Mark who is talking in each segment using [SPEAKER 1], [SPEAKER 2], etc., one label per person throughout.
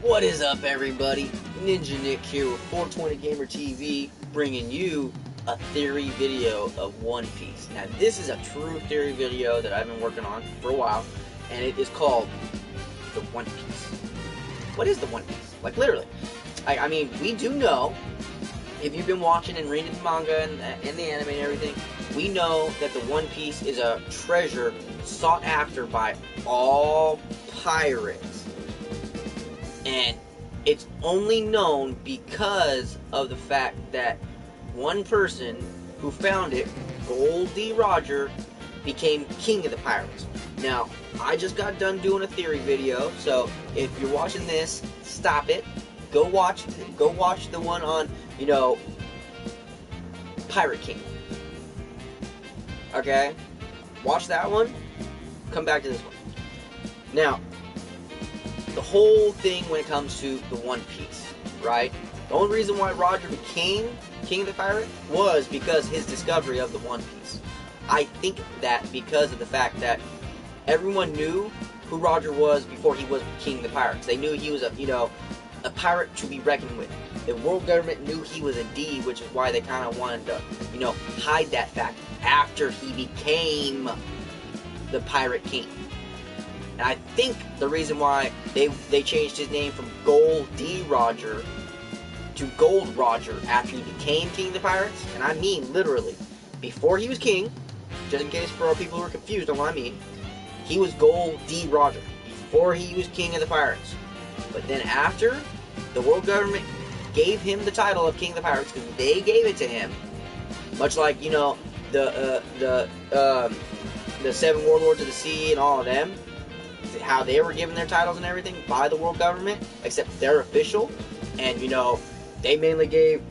[SPEAKER 1] What is up, everybody? Ninja Nick here with 420 Gamer TV, bringing you a theory video of One Piece. Now, this is a true theory video that I've been working on for a while, and it is called the One Piece. What is the One Piece? Like, literally. I mean, we do know, if you've been watching and reading the manga and the anime and everything, we know that the One Piece is a treasure sought after by all pirates. And it's only known because of the fact that one person who found it, Gol D. Roger, became king of the pirates. Now, I just got done doing a theory video, so if you're watching this, stop it. Go watch the one on, Pirate King. Okay? Watch that one. Come back to this one. Now, the whole thing when it comes to the One Piece, right? The only reason why Roger became King of the Pirate was because his discovery of the One Piece. I think that because of the fact that everyone knew who Roger was before he was King of the Pirates. They knew he was a pirate to be reckoned with. The world government knew he was a D, which is why they kind of wanted to, hide that fact after he became the Pirate King. And I think the reason why they changed his name from Gol D. Roger to Gold Roger after he became King of the Pirates, and I mean literally, before he was king, just in case for our people who are confused on what I mean, he was Gol D. Roger, before he was King of the Pirates. But then after, the world government gave him the title of King of the Pirates because they gave it to him, much like, the Seven Warlords of the Sea and all of them, how they were given their titles and everything by the world government, except they're official, and they mainly gave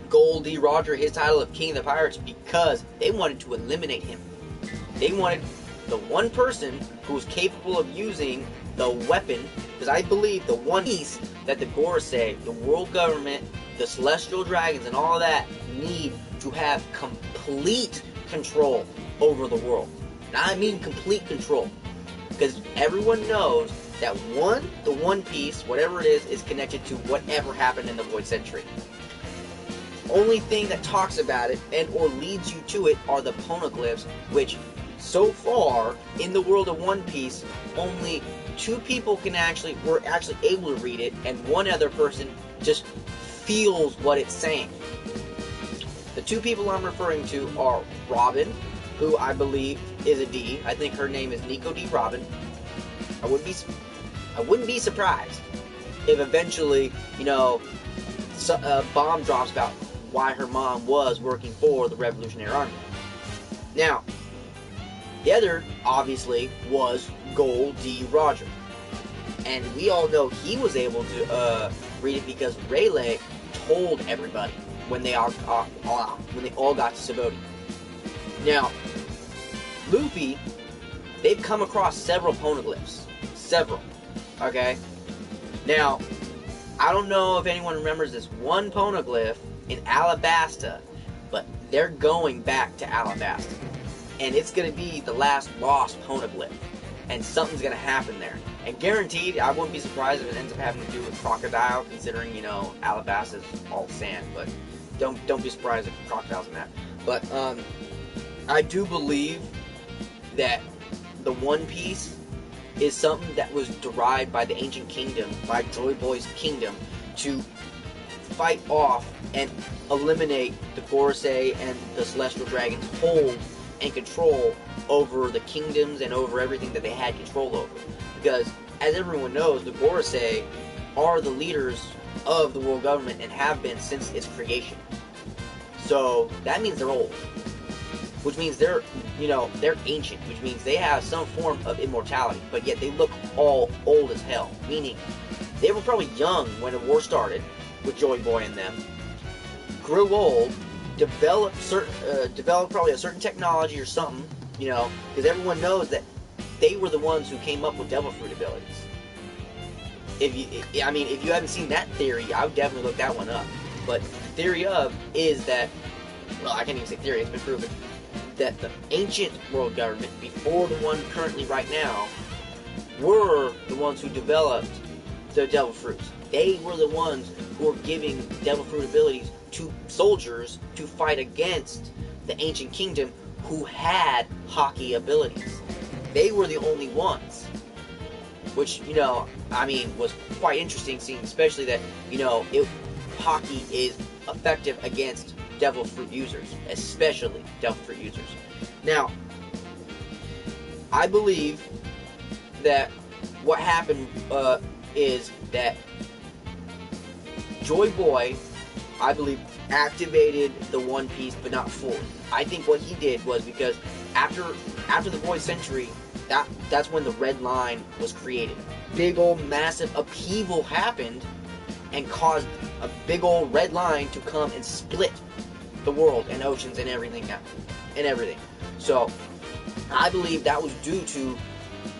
[SPEAKER 1] Gol D. Roger his title of King of the Pirates because they wanted to eliminate him. They wanted the one person who was capable of using the weapon, because I believe the One Piece that the Gorosei, the world government, the Celestial Dragons, and all of that need to have complete control over the world. And I mean complete control. Because everyone knows that the One Piece, whatever it is connected to whatever happened in the Void Century. Only thing that talks about it and or leads you to it are the poneglyphs, which so far in the world of One Piece, only two people were actually able to read it, and one other person just feels what it's saying. The two people I'm referring to are Robin, who I believe is a D. I think her name is Nico D. Robin. I wouldn't be surprised if eventually, a bomb drops about why her mom was working for the Revolutionary Army. Now, the other, obviously, was Gol D. Roger. And we all know he was able to read it because Rayleigh told everybody when they all got to Sabaody. Now, Luffy, they've come across several poneglyphs. Several. Okay? Now, I don't know if anyone remembers this one poneglyph in Alabasta, but they're going back to Alabasta. And it's going to be the last lost poneglyph. And something's going to happen there. And guaranteed, I wouldn't be surprised if it ends up having to do with Crocodile, considering, Alabasta's all sand. But don't be surprised if Crocodile's in that. But, I do believe that the One Piece is something that was derived by the Ancient Kingdom, by Joy Boy's kingdom, to fight off and eliminate the Gorosei and the Celestial Dragons' hold and control over the kingdoms and over everything that they had control over. Because, as everyone knows, the Gorosei are the leaders of the world government and have been since its creation. So, that means they're old. Which means they're ancient, which means they have some form of immortality, but yet they look all old as hell. Meaning, they were probably young when the war started, with Joy Boy and them, grew old, developed probably a certain technology or something, because everyone knows that they were the ones who came up with Devil Fruit abilities. If you haven't seen that theory, I would definitely look that one up. But the theory is that, well, I can't even say theory, it's been proven, that the ancient world government, before the one currently right now, were the ones who developed the Devil Fruits. They were the ones who were giving Devil Fruit abilities to soldiers to fight against the Ancient Kingdom who had Haki abilities. They were the only ones. Which, was quite interesting seeing, especially that, Haki is effective against Devil Fruit users, especially Devil Fruit users. Now, I believe that what happened is that Joy Boy, I believe, activated the One Piece, but not fully. I think what he did was because after the Void Century, that's when the Red Line was created. Big old massive upheaval happened and caused a big old red line to come and split the world and oceans and everything. So I believe that was due to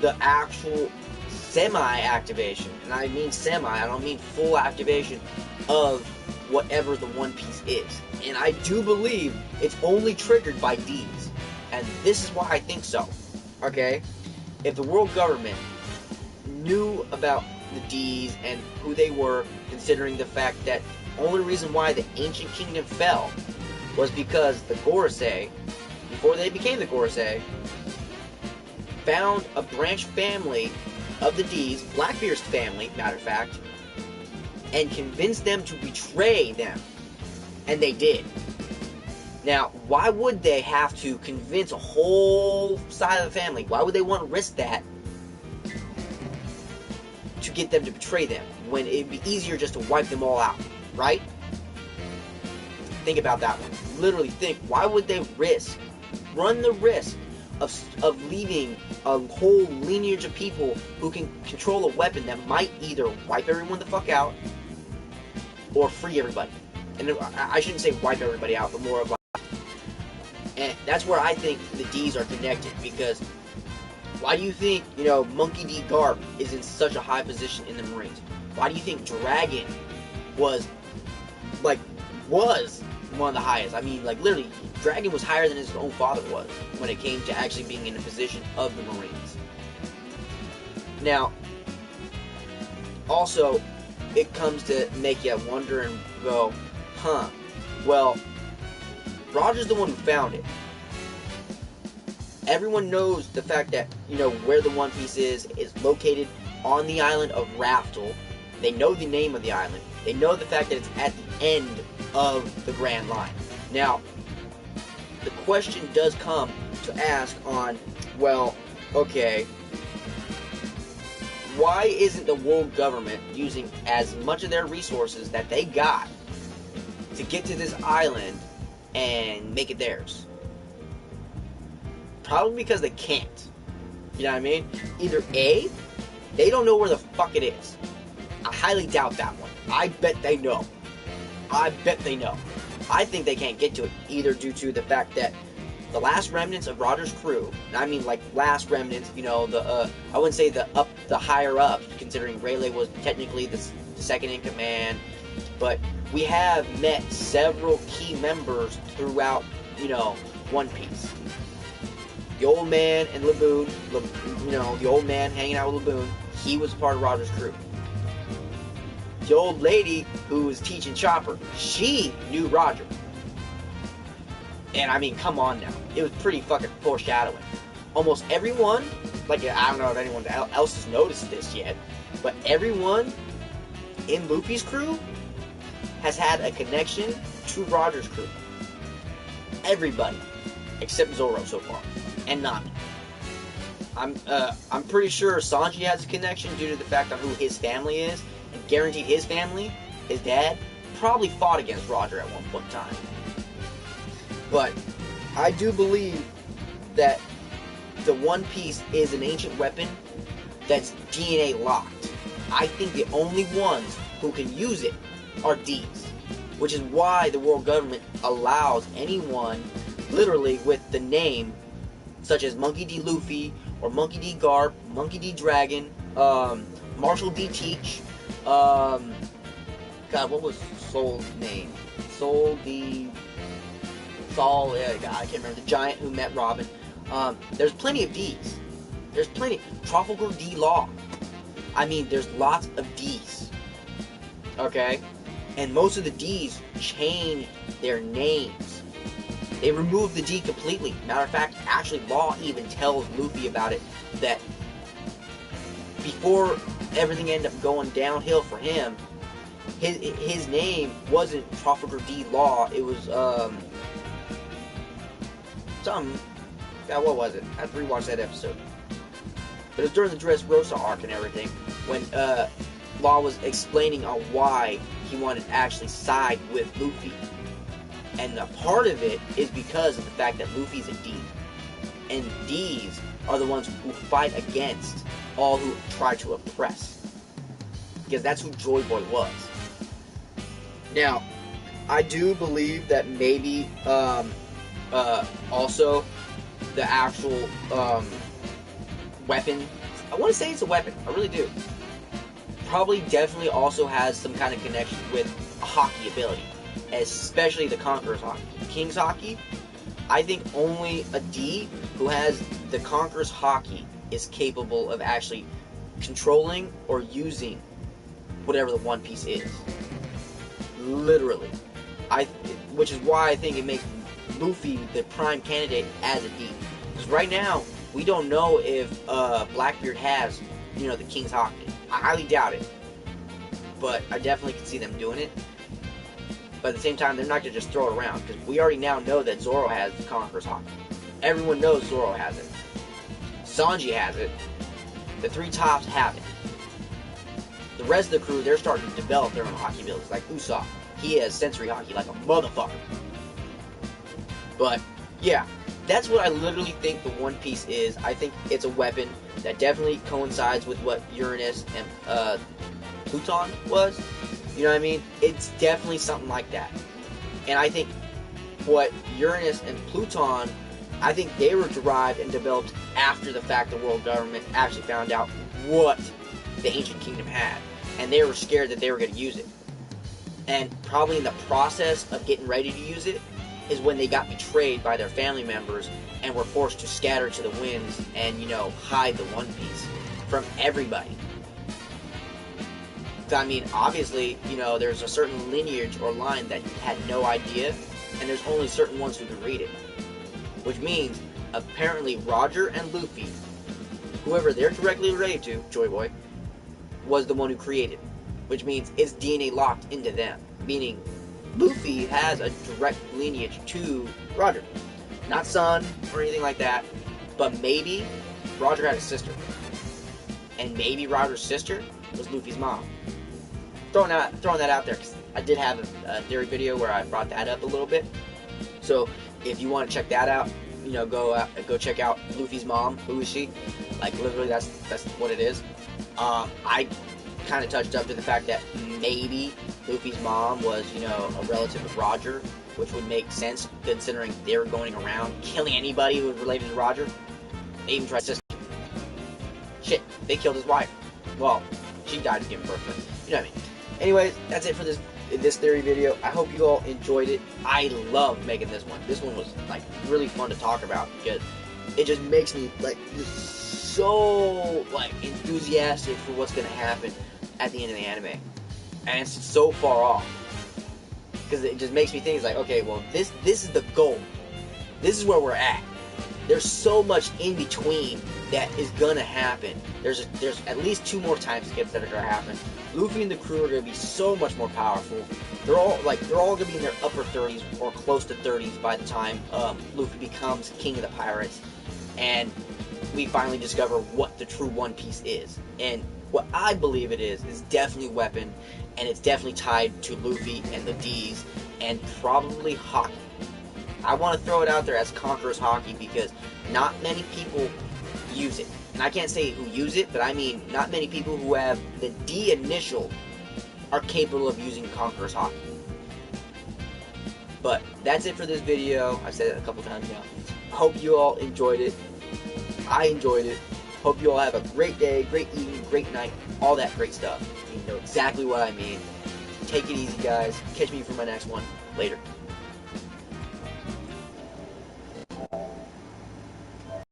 [SPEAKER 1] the actual semi-activation, and I mean semi, I don't mean full activation of whatever the One Piece is. And I do believe it's only triggered by D's. And this is why I think so. Okay? If the world government knew about the D's and who they were, considering the fact that the only reason why the Ancient Kingdom fell was because the Gorosei, before they became the Gorosei, found a branch family of the D's, Blackbeard's family, matter of fact, and convinced them to betray them. And they did. Now, why would they have to convince a whole side of the family? Why would they want to risk that to get them to betray them when it'd be easier just to wipe them all out, right? Think about that one. Literally think, why would they run the risk of leaving a whole lineage of people who can control a weapon that might either wipe everyone the fuck out or free everybody? And I shouldn't say wipe everybody out, but more of and that's where I think the D's are connected, because why do you think, Monkey D. Garp is in such a high position in the Marines? Why do you think Dragon was one of the highest? I mean, literally, Dragon was higher than his own father was when it came to actually being in a position of the Marines. Now, also, it comes to make you wonder and go, well, Roger's the one who found it. Everyone knows the fact that, where the One Piece is located on the island of Raftel. They know the name of the island. They know the fact that it's at the end of the Grand Line. Now, the question does come to ask on, well, okay, why isn't the world government using as much of their resources that they got to get to this island and make it theirs? Probably because they can't. You know what I mean? Either A, they don't know where the fuck it is. I highly doubt that one. I bet they know. I think they can't get to it, either due to the fact that the last remnants of Roger's crew, and I mean last remnants, I wouldn't say the higher up, considering Rayleigh was technically the second in command, but we have met several key members throughout, One Piece. The old man and Laboon, the old man hanging out with Laboon, he was part of Roger's crew. The old lady who was teaching Chopper, she knew Roger. And I mean, come on now. It was pretty fucking foreshadowing. Almost everyone, I don't know if anyone else has noticed this yet, but everyone in Luffy's crew has had a connection to Roger's crew. Everybody. Except Zoro so far. And Nami. I'm pretty sure Sanji has a connection due to the fact of who his family is, and guaranteed his family, his dad, probably fought against Roger at one point in time. But I do believe that the One Piece is an ancient weapon that's DNA locked. I think the only ones who can use it are D's, which is why the world government allows anyone, literally with the name, such as Monkey D. Luffy, or Monkey D. Garp, Monkey D. Dragon, Marshall D. Teach, God, what was Soul's name? Saul, I can't remember, the giant who met Robin. There's plenty of D's. There's plenty. Trafalgar D. Law. I mean, there's lots of D's. Okay? And most of the D's changed their names. They removed the D completely. Matter of fact, actually, Law even tells Luffy about it, that before everything ended up going downhill for him, his name wasn't Trafalgar D. Law. It was, something. God, what was it? I have to rewatch that episode. But it was during the Dressrosa arc and everything, when Law was explaining on why he wanted to actually side with Luffy. And a part of it is because of the fact that Luffy's a D. And D's are the ones who fight against all who try to oppress. Because that's who Joy Boy was. Now, I do believe that maybe also the actual weapon, I want to say it's a weapon, I really do, probably definitely also has some kind of connection with a hockey ability, especially the Conqueror's Haki. King's Haki, I think only a D who has the Conqueror's Haki is capable of actually controlling or using whatever the One Piece is. Literally. Which is why I think it makes Luffy the prime candidate as a D. Because right now, we don't know if Blackbeard has, the King's Haki. I highly doubt it. But I definitely can see them doing it. But at the same time, they're not going to just throw it around. Because we already now know that Zoro has the Conqueror's Haki. Everyone knows Zoro has it. Sanji has it. The Three Tops have it. The rest of the crew, they're starting to develop their own Haki abilities. Like Usopp. He has sensory Haki like a motherfucker. But, yeah. That's what I literally think the One Piece is. I think it's a weapon that definitely coincides with what Uranus and Pluton was. You know what I mean? It's definitely something like that. And I think what Uranus and Pluton, I think they were derived and developed after the fact the world government actually found out what the Ancient Kingdom had. And they were scared that they were going to use it. And probably in the process of getting ready to use it is when they got betrayed by their family members and were forced to scatter to the winds and, hide the One Piece from everybody. I mean, obviously, there's a certain lineage or line that had no idea, and there's only certain ones who can read it. Which means, apparently, Roger and Luffy, whoever they're directly related to, Joy Boy, was the one who created it. Which means it's DNA locked into them. Meaning, Luffy has a direct lineage to Roger. Not son or anything like that, but maybe Roger had a sister. And maybe Roger's sister was Luffy's mom. Throwing that out there, because I did have a theory video where I brought that up a little bit. So if you want to check that out, go check out Luffy's mom. Who is she? Like, literally, that's what it is. I kind of touched up to the fact that maybe Luffy's mom was, a relative of Roger, which would make sense considering they were going around killing anybody who was related to Roger. They even tried sister. Shit, they killed his wife. Well, she died to give birth, but you know what I mean. Anyways, that's it for this theory video. I hope you all enjoyed it. I loved making this one. This one was really fun to talk about because it just makes me so enthusiastic for what's gonna happen at the end of the anime, and it's so far off because it just makes me think okay, well this is the goal. This is where we're at. There's so much in between that is gonna happen. There's at least 2 more time skips that are gonna happen. Luffy and the crew are gonna be so much more powerful. They're all gonna be in their upper 30s or close to 30s by the time Luffy becomes king of the pirates, and we finally discover what the true One Piece is. And what I believe it is definitely weapon, and it's definitely tied to Luffy and the D's, and probably Haki. I want to throw it out there as Conqueror's Haki because not many people use it. And I can't say who use it, but I mean not many people who have the D initial are capable of using Conqueror's Haki. But that's it for this video. I've said it a couple times now. Hope you all enjoyed it. I enjoyed it. Hope you all have a great day, great evening, great night, all that great stuff. You know exactly what I mean. Take it easy, guys. Catch me for my next one. Later.